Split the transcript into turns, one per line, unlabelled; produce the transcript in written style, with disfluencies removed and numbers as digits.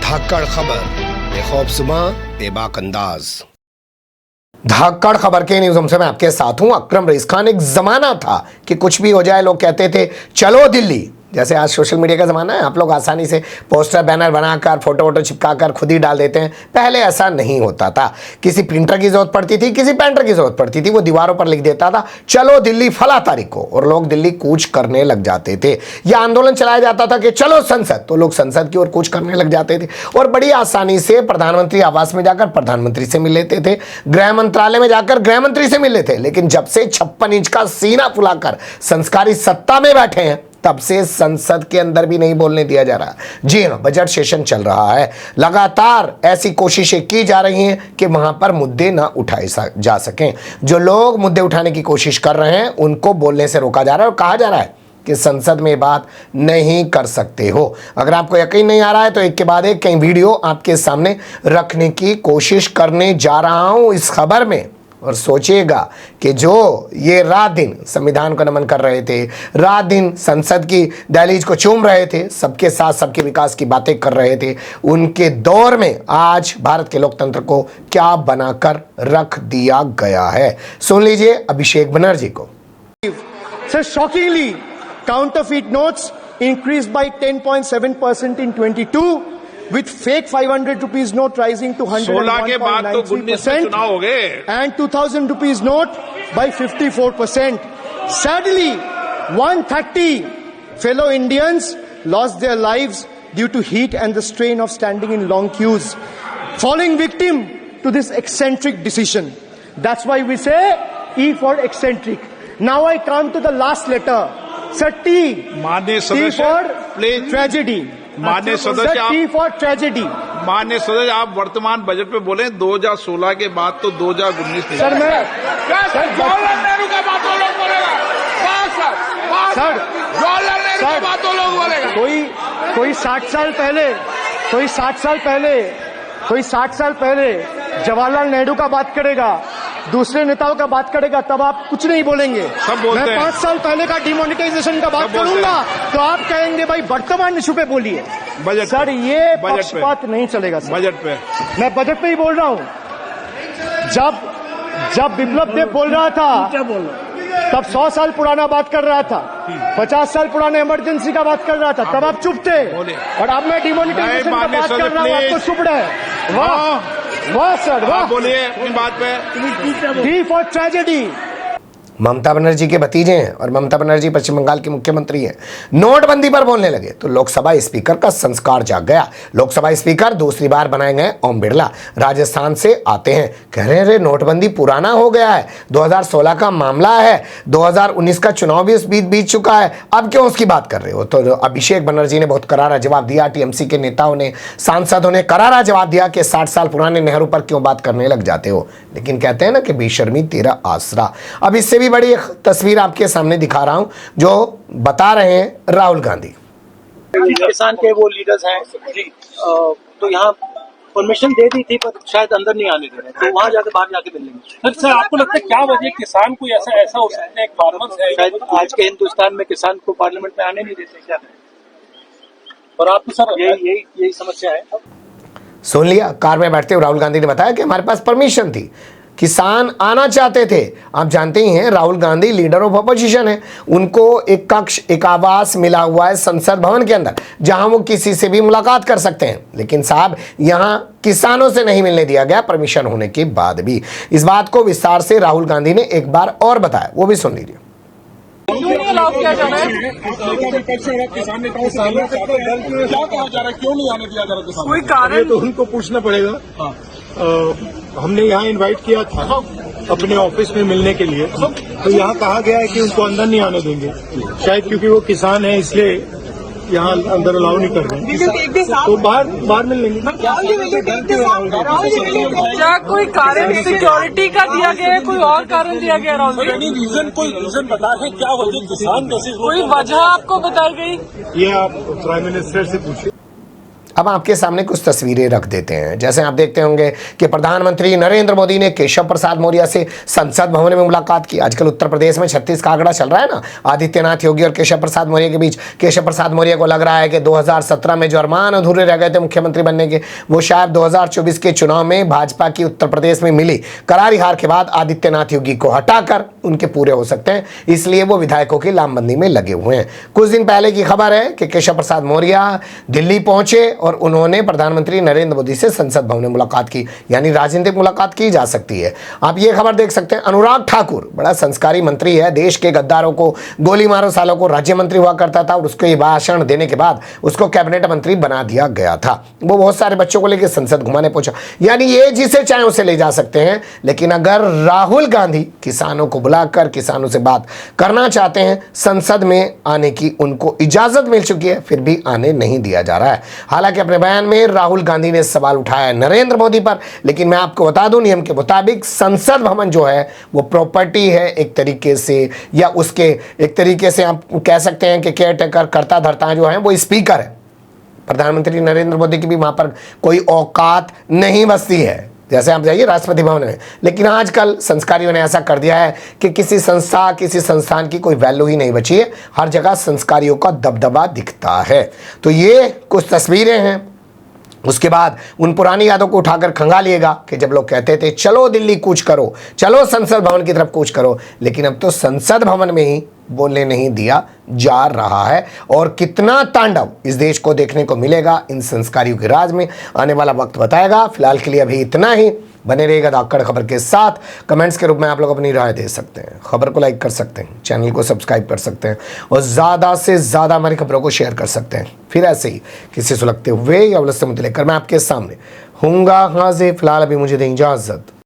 धाकड़ खबर, बेखौफजुमा बेबाक अंदाज। धाकड़ खबर के न्यूज़ रूम से मैं आपके साथ हूं अकरम रईस खान। एक जमाना था कि कुछ भी हो जाए लोग कहते थे चलो दिल्ली। जैसे आज सोशल मीडिया का ज़माना है, आप लोग आसानी से पोस्टर बैनर बनाकर फोटो वोटो चिपकाकर खुद ही डाल देते हैं। पहले ऐसा नहीं होता था। किसी प्रिंटर की ज़रूरत पड़ती थी, किसी पेंटर की ज़रूरत पड़ती थी, वो दीवारों पर लिख देता था चलो दिल्ली फला तारीख को, और लोग दिल्ली कूच करने लग जाते थे। या आंदोलन चलाया जाता था कि चलो संसद, तो लोग संसद की ओर कूच करने लग जाते थे और बड़ी आसानी से प्रधानमंत्री आवास में जाकर प्रधानमंत्री से मिल लेते थे, गृह मंत्रालय में जाकर गृह मंत्री से मिल लेते थे। लेकिन जब से 56 इंच का सीना फुलाकर संस्कारी सत्ता में बैठे हैं, तब से संसद के अंदर भी नहीं बोलने दिया जा रहा। जी हां, बजट सेशन चल रहा है। लगातार ऐसी कोशिशें की जा रही हैं कि वहां पर मुद्दे ना उठाए जा सकें। जो लोग मुद्दे उठाने की कोशिश कर रहे हैं उनको बोलने से रोका जा रहा है और कहा जा रहा है कि संसद में बात नहीं कर सकते हो। अगर आपको यकीन नहीं आ रहा है तो एक के बाद एक कई वीडियो आपके सामने रखने की कोशिश करने जा रहा हूं इस खबर में। और सोचिएगा कि जो ये रात दिन संविधान को नमन कर रहे थे, रात दिन संसद की दहलीज को चूम रहे थे, सबके साथ सबके विकास की बातें कर रहे थे, उनके दौर में आज भारत के लोकतंत्र को क्या बनाकर रख दिया गया है। सुन लीजिए अभिषेक बनर्जी को।
So shockingly, counterfeit notes increased by 10.7% in 22, with fake 500 rupees note rising to
16 के बाद तो 19 में चुनाव हो गए,
and 2000 rupees note by 54%. Sadly, 130 fellow Indians lost their lives due to heat and the strain of standing in long queues, falling victim to this eccentric decision. That's why we say E for eccentric. Now I come to the last letter. Sir, T.
माननीय
T
सदस्य
for
please.
tragedy.
माननीय
Sir,
सदस्य
T for tragedy.
माननीय सदस्य आप वर्तमान budget पे बोले 2016 के बाद तो 2019
सर मैं
जवाहरलाल नेहरू का बात तो लोग बोलेगा,
सर
जवाहरलाल नेहरू का बात तो लोग बोलेगा।
कोई 60 साल पहले जवाहरलाल नेहरू का बात करेगा, दूसरे नेताओं का बात करेगा, तब आप कुछ नहीं बोलेंगे।
सब बोलते
मैं
हैं।
5 साल पहले का डिमोनेटाइजेशन का बात
सब बोलते
करूंगा तो आप कहेंगे भाई वर्तमान इशू पे बोलिए।
बजट
सर
पे।
ये
बजट पे।
पक्षपात नहीं चलेगा सर।
बजट पे
मैं बजट पे ही बोल रहा हूँ। जब बिप्लब देव बोल रहा था तब 100 साल पुराना बात कर रहा था, 50 साल पुराने इमरजेंसी का बात कर रहा था, तब आप चुप थे। और अब मैं डिमोनेटाइजेशन का बात कर रहा हूँ, आपको चुप रहे। वाह सर वाह।
बोलिए अपनी बात पे।
D for tragedy.
Mamata Banerjee के भतीजे हैं और ममता बनर्जी पश्चिम बंगाल की मुख्यमंत्री हैं। नोटबंदी पर बोलने लगे तो लोकसभा स्पीकर का संस्कार जाग गया। लोकसभा स्पीकर दूसरी बार बनाए गए ओम बिरला राजस्थान से आते हैं, कह रहे हैं नोटबंदी पुराना हो गया है, 2016 का मामला है, 2019 का चुनाव भी बीत चुका है, अब क्यों उसकी बात कर रहे हो। तो अभिषेक बनर्जी ने बहुत करारा जवाब दिया। टीएमसी के नेताओं ने, सांसदों ने करारा जवाब दिया कि 60 साल पुराने नेहरू पर क्यों बात करने लग जाते हो। लेकिन कहते हैं ना कि बेशर्मी तेरा आसरा। अब इससे भी बड़ी एक तस्वीर आपके सामने दिखा रहा हूं जो बता रहे हैं राहुल गांधी।
किसान के वो लीडर्स हैं जी, तो यहाँ परमिशन दे दी थी पर शायद अंदर नहीं आने दे रहे, तो वहाँ जाके बाहर जाके मिल लेंगे।
सर आपको लगता है क्या वजह किसान को ऐसा हो सकता है? एक फार्मर्स है
शायद आज के हिंदुस्तान में किसान को पार्लियामेंट में आने नहीं देते, क्या करें।
और आपको सर
यही समस्या है।
सुन लिया, कार में बैठते हुए राहुल गांधी ने बताया कि हमारे पास परमिशन थी, किसान आना चाहते थे। आप जानते ही हैं Rahul Gandhi leader of opposition है, उनको एक कक्ष, एक आवास मिला हुआ है संसद भवन के अंदर जहां वो किसी से भी मुलाकात कर सकते हैं। लेकिन साहब यहां किसानों से नहीं मिलने दिया गया परमिशन होने के बाद भी। इस बात को विस्तार से राहुल गांधी ने एक बार और बताया, वो भी सुन लीजिए।
कोई कारण तो उनको पूछना पड़ेगा। हमने यहाँ इनवाइट किया था अपने ऑफिस में मिलने के लिए, तो यहाँ कहा गया है कि उनको अंदर नहीं आने देंगे, शायद क्योंकि वो किसान है इसलिए यहाँ अंदर अलाउ नहीं कर रहे हैं, तो बाहर मिल लेंगे।
क्या कोई कारण सिक्योरिटी का दिया गया है, कोई और कारण दिया गया राहुल जी?
कोई रीजन बता है क्या वजह किसान कैसे,
कोई वजह आपको बताई गई?
ये आप प्राइम मिनिस्टर से पूछिए।
अब आपके सामने कुछ तस्वीरें रख देते हैं। जैसे आप देखते होंगे कि प्रधानमंत्री नरेंद्र मोदी ने केशव प्रसाद मौर्य से संसद भवन में मुलाकात की। आजकल उत्तर प्रदेश में 36 का आंकड़ा चल रहा है ना, आदित्यनाथ योगी और केशव प्रसाद मौर्य के बीच। केशव प्रसाद मौर्य को लग रहा है कि 2017 में जो अरमान अधूरे रह गए थे मुख्यमंत्री बनने के, वो शायद 2024 के चुनाव में भाजपा की उत्तर प्रदेश में मिली करारी हार के बाद आदित्यनाथ योगी को हटाकर उनके पूरे हो सकते हैं, इसलिए वो विधायकों की लामबंदी में लगे हुए हैं। कुछ दिन पहले की खबर है कि केशव प्रसाद मौर्य दिल्ली पहुंचे और उन्होंने प्रधानमंत्री नरेंद्र मोदी से संसद भवन में मुलाकात की, यानी राजनीतिक मुलाकात की जा सकती है। आप ये खबर देख सकते हैं, अनुराग ठाकुर बड़ा संस्कारी मंत्री है, देश के गद्दारों को गोली मारो सालों को राज्य मंत्री हुआ करता था और उसको ये भाषण देने के बाद उसको कैबिनेट मंत्री बना दिया गया था। वो बहुत सारे बच्चों को लेकर संसद घुमाने पहुंचा, यानी ये जिसे चाहे उसे ले जा सकते हैं। लेकिन अगर राहुल गांधी किसानों को बुलाकर किसानों से बात करना चाहते हैं, संसद में आने की उनको इजाजत मिल चुकी है, फिर भी आने नहीं दिया जा रहा है। हालांकि अपने बयान में राहुल गांधी ने सवाल उठाया नरेंद्र मोदी पर, लेकिन मैं आपको बता दूं नियम के मुताबिक संसद भवन जो है वो प्रॉपर्टी है एक तरीके से, या उसके एक तरीके से आप कह सकते हैं कि केयर टेकर करता धरता जो है वो स्पीकर है। प्रधानमंत्री नरेंद्र मोदी की भी वहां पर कोई औकात नहीं बसती है। जैसे आप जाइए राष्ट्रपति भवन में, लेकिन आजकल संस्कारियों ने ऐसा कर दिया है कि किसी संस्था किसी संस्थान की कोई वैल्यू ही नहीं बची है, हर जगह संस्कारियों का दबदबा दिखता है। तो ये कुछ तस्वीरें हैं। उसके बाद उन पुरानी यादों को उठाकर खंगालिएगा कि जब लोग कहते थे चलो दिल्ली कूच करो, चलो संसद भवन की तरफ कूच करो, लेकिन अब तो संसद भवन में ही बोलने नहीं दिया जा रहा है। और कितना तांडव इस देश को देखने को मिलेगा इन संस्कारियों के राज में, आने वाला वक्त बताएगा। फिलहाल के लिए अभी इतना ही। बने रहिएगा धाकड़ खबर के साथ। कमेंट्स के रूप में आप लोग अपनी राय दे सकते हैं, खबर को लाइक कर सकते हैं, चैनल को सब्सक्राइब कर सकते हैं और ज़्यादा से ज़्यादा हमारी खबरों को शेयर कर सकते हैं। फिर ऐसे ही किसी सुलगते हुए या उलझते मुद्दे लेकर मैं आपके सामने हूँगा हाजिर। फिलहाल अभी मुझे दें इजाज़त।